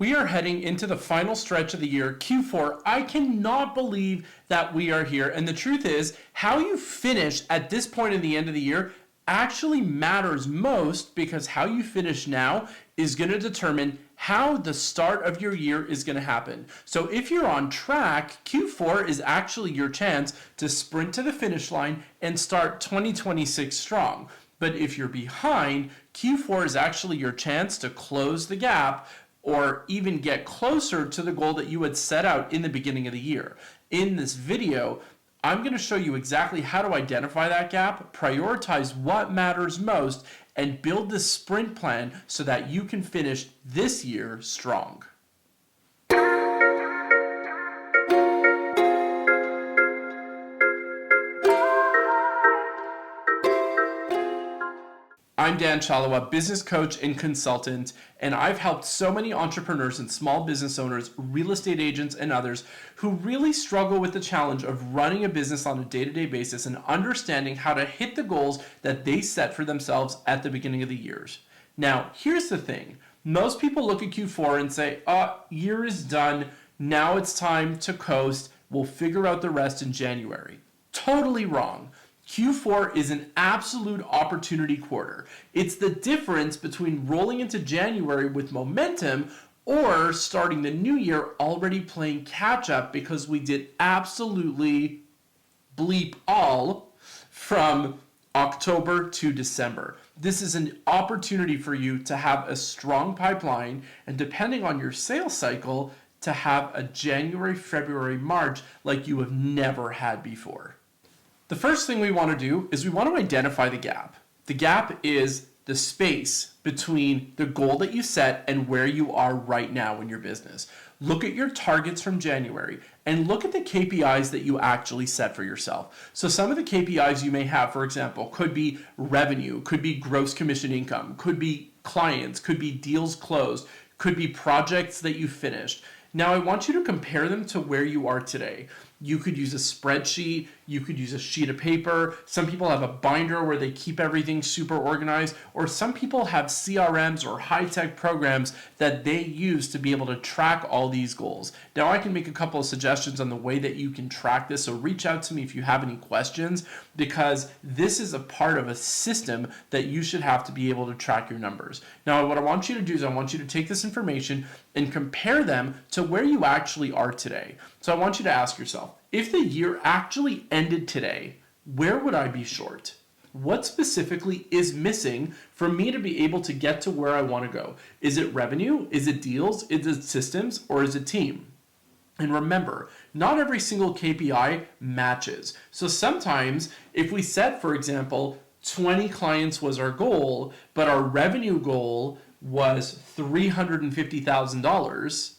We are heading into the final stretch of the year, Q4. I cannot believe that we are here. And the truth is, how you finish at this point in the end of the year actually matters most, because how you finish now is going to determine how the start of your year is going to happen. So if you're on track, Q4 is actually your chance to sprint to the finish line and start 2026 strong. But if you're behind, Q4 is actually your chance to close the gap or even get closer to the goal that you had set out in the beginning of the year. In this video, I'm going to show you exactly how to identify that gap, prioritize what matters most, and build this sprint plan so that you can finish this year strong. I'm Dan Chalawa, business coach and consultant, and I've helped so many entrepreneurs and small business owners, real estate agents, and others who really struggle with the challenge of running a business on a day-to-day basis and understanding how to hit the goals that they set for themselves at the beginning of the years. Now, here's the thing. Most people look at Q4 and say, year is done. Now it's time to coast. We'll figure out the rest in January. Totally wrong. Q4 is an absolute opportunity quarter. It's the difference between rolling into January with momentum or starting the new year already playing catch up because we did absolutely bleep all from October to December. This is an opportunity for you to have a strong pipeline, and depending on your sales cycle, to have a January, February, March like you have never had before. The first thing we want to do is we want to identify the gap. The gap is the space between the goal that you set and where you are right now in your business. Look at your targets from January and look at the KPIs that you actually set for yourself. So some of the KPIs you may have, for example, could be revenue, could be gross commission income, could be clients, could be deals closed, could be projects that you finished. Now I want you to compare them to where you are today. You could use a spreadsheet, you could use a sheet of paper. Some people have a binder where they keep everything super organized, or some people have CRMs or high-tech programs that they use to be able to track all these goals. Now I can make a couple of suggestions on the way that you can track this, so reach out to me if you have any questions, because this is a part of a system that you should have to be able to track your numbers. Now what I want you to do is I want you to take this information and compare them to where you actually are today. So I want you to ask yourself, if the year actually ended today, where would I be short? What specifically is missing for me to be able to get to where I want to go? Is it revenue? Is it deals? Is it systems? Or is it team? And remember, not every single KPI matches. So sometimes if we set, for example, 20 clients was our goal, but our revenue goal was $350,000,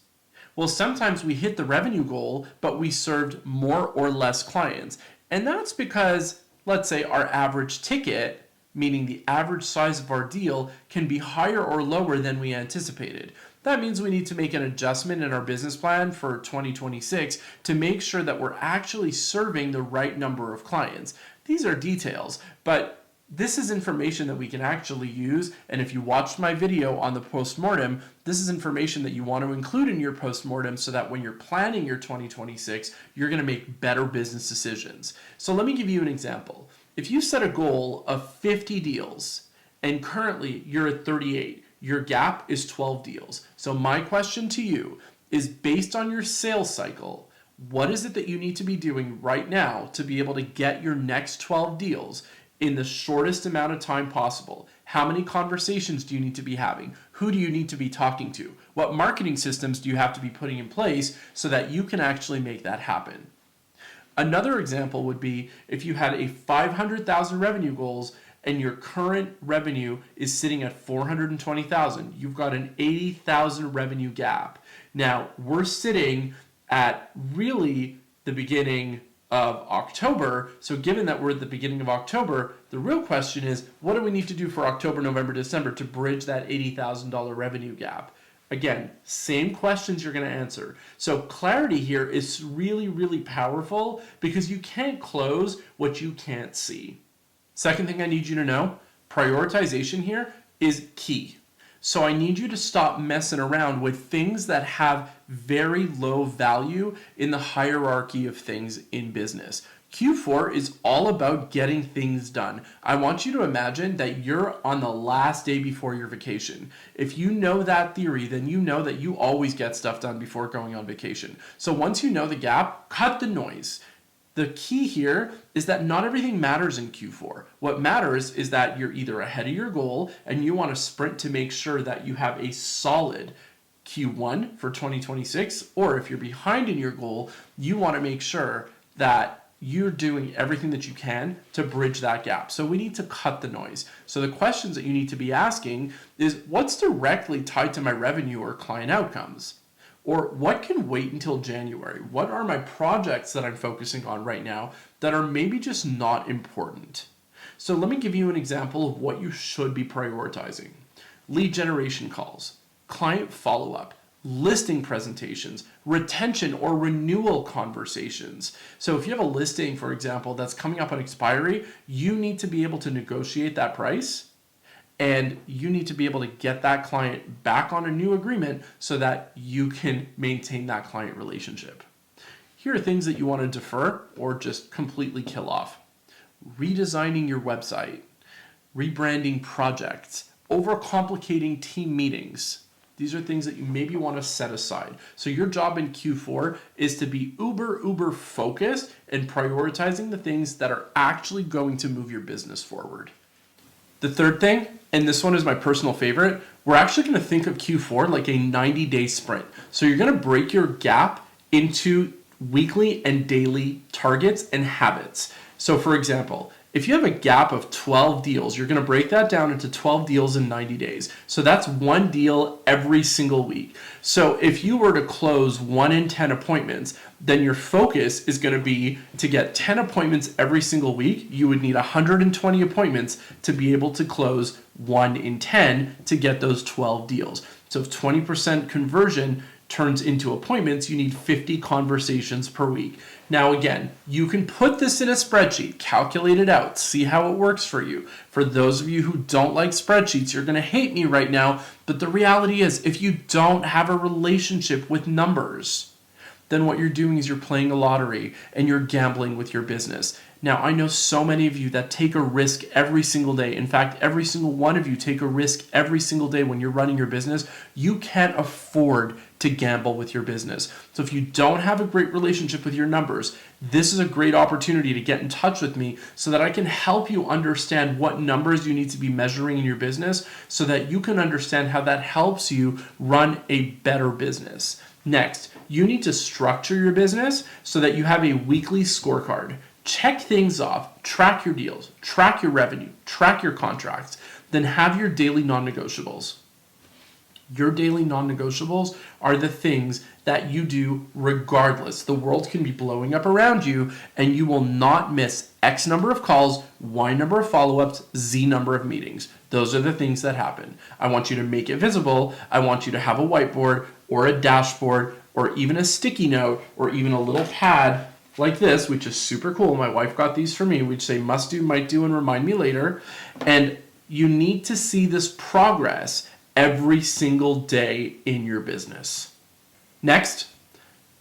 well, sometimes we hit the revenue goal, but we served more or less clients. And that's because, let's say, our average ticket, meaning the average size of our deal, can be higher or lower than we anticipated. That means we need to make an adjustment in our business plan for 2026 to make sure that we're actually serving the right number of clients. These are details, but this is information that we can actually use, and if you watched my video on the postmortem, this is information that you want to include in your postmortem so that when you're planning your 2026, you're going to make better business decisions. So let me give you an example. If you set a goal of 50 deals and currently you're at 38, your gap is 12 deals. So my question to you is, based on your sales cycle, what is it that you need to be doing right now to be able to get your next 12 deals in the shortest amount of time possible? How many conversations do you need to be having? Who do you need to be talking to? What marketing systems do you have to be putting in place so that you can actually make that happen? Another example would be if you had a 500,000 revenue goals and your current revenue is sitting at 420,000. You've got an 80,000 revenue gap. Now, we're sitting at really the beginning of October. So given that we're at the beginning of October, the real question is, what do we need to do for October, November, December to bridge that $80,000 revenue gap? Again, same questions you're going to answer. So clarity here is really, really powerful because you can't close what you can't see. Second thing I need you to know, prioritization here is key. So I need you to stop messing around with things that have very low value in the hierarchy of things in business. Q4 is all about getting things done. I want you to imagine that you're on the last day before your vacation. If you know that theory, then you know that you always get stuff done before going on vacation. So once you know the gap, cut the noise. The key here is that not everything matters in Q4. What matters is that you're either ahead of your goal and you want to sprint to make sure that you have a solid Q1 for 2026, or if you're behind in your goal, you want to make sure that you're doing everything that you can to bridge that gap. So we need to cut the noise. So the questions that you need to be asking is, what's directly tied to my revenue or client outcomes? Or what can wait until January? What are my projects that I'm focusing on right now that are maybe just not important? So let me give you an example of what you should be prioritizing. Lead generation calls, client follow-up, listing presentations, retention or renewal conversations. So if you have a listing, for example, that's coming up on expiry, you need to be able to negotiate that price. And you need to be able to get that client back on a new agreement so that you can maintain that client relationship. Here are things that you want to defer or just completely kill off. Redesigning your website, rebranding projects, overcomplicating team meetings. These are things that you maybe want to set aside. So your job in Q4 is to be uber focused and prioritizing the things that are actually going to move your business forward. The third thing, and this one is my personal favorite, we're actually going to think of Q4 like a 90-day sprint. So you're going to break your gap into weekly and daily targets and habits. So for example, if you have a gap of 12 deals, you're going to break that down into 12 deals in 90 days. So that's one deal every single week. So if you were to close 1 in 10 appointments, then your focus is going to be to get 10 appointments every single week. You would need 120 appointments to be able to close 1 in 10 to get those 12 deals. So if 20% conversion turns into appointments, you need 50 conversations per week. Now again, you can put this in a spreadsheet, calculate it out, see how it works for you. For those of you who don't like spreadsheets, you're going to hate me right now, but the reality is if you don't have a relationship with numbers, then what you're doing is you're playing a lottery and you're gambling with your business. Now, I know so many of you that take a risk every single day. In fact, every single one of you take a risk every single day when you're running your business. You can't afford to gamble with your business. So if you don't have a great relationship with your numbers, this is a great opportunity to get in touch with me so that I can help you understand what numbers you need to be measuring in your business so that you can understand how that helps you run a better business. Next, you need to structure your business so that you have a weekly scorecard. Check things off, track your deals, track your revenue, track your contracts, then have your daily non-negotiables. Your daily non-negotiables are the things that you do regardless. The world can be blowing up around you and you will not miss X number of calls, Y number of follow-ups, Z number of meetings. Those are the things that happen. I want you to make it visible. I want you to have a whiteboard or a dashboard or even a sticky note or even a little pad like this, which is super cool. My wife got these for me, which say must do, might do, and remind me later. And you need to see this progress every single day in your business. Next,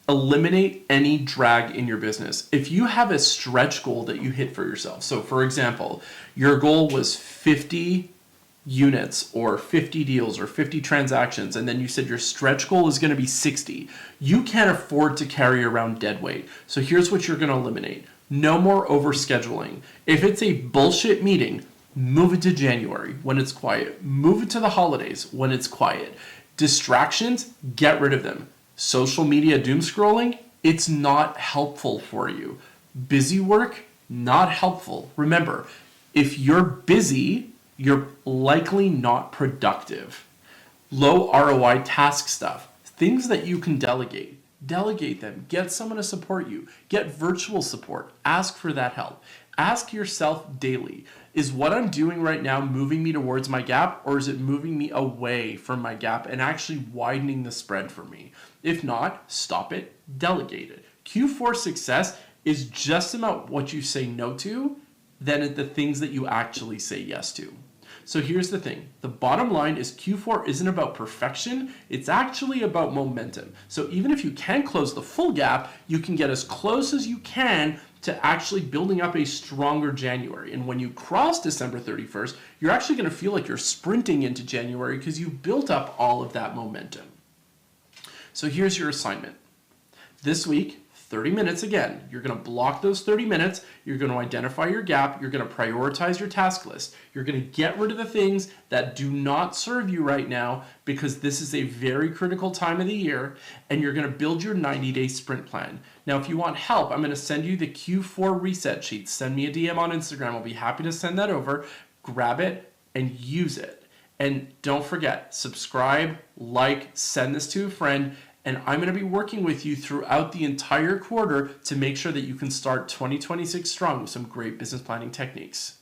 eliminate any drag in your business. If you have a stretch goal that you hit for yourself, so for example, your goal was 50 units or 50 deals or 50 transactions, and then you said your stretch goal is going to be 60. You can't afford to carry around dead weight. So here's what you're going to eliminate. No more overscheduling. If it's a bullshit meeting, move it to January when it's quiet. Move it to the holidays when it's quiet. Distractions, get rid of them. Social media doom scrolling, it's not helpful for you. Busy work, not helpful. Remember, if you're busy, you're likely not productive. Low ROI task stuff, things that you can delegate. Delegate them. Get someone to support you. Get virtual support. Ask for that help. Ask yourself daily, is what I'm doing right now moving me towards my gap, or is it moving me away from my gap and actually widening the spread for me? If not, stop it, delegate it. Q4 success is just about what you say no to than the things that you actually say yes to. So here's the thing. The bottom line is Q4 isn't about perfection. It's actually about momentum. So even if you can't close the full gap, you can get as close as you can to actually building up a stronger January. And when you cross December 31st, you're actually going to feel like you're sprinting into January because you built up all of that momentum. So here's your assignment. This week, 30 minutes again. You're going to block those 30 minutes. You're going to identify your gap. You're going to prioritize your task list. You're going to get rid of the things that do not serve you right now because this is a very critical time of the year, and you're going to build your 90-day sprint plan. Now, if you want help, I'm going to send you the Q4 reset sheet. Send me a DM on Instagram. I'll be happy to send that over. Grab it and use it. And don't forget, subscribe, like, send this to a friend, and I'm going to be working with you throughout the entire quarter to make sure that you can start 2026 strong with some great business planning techniques.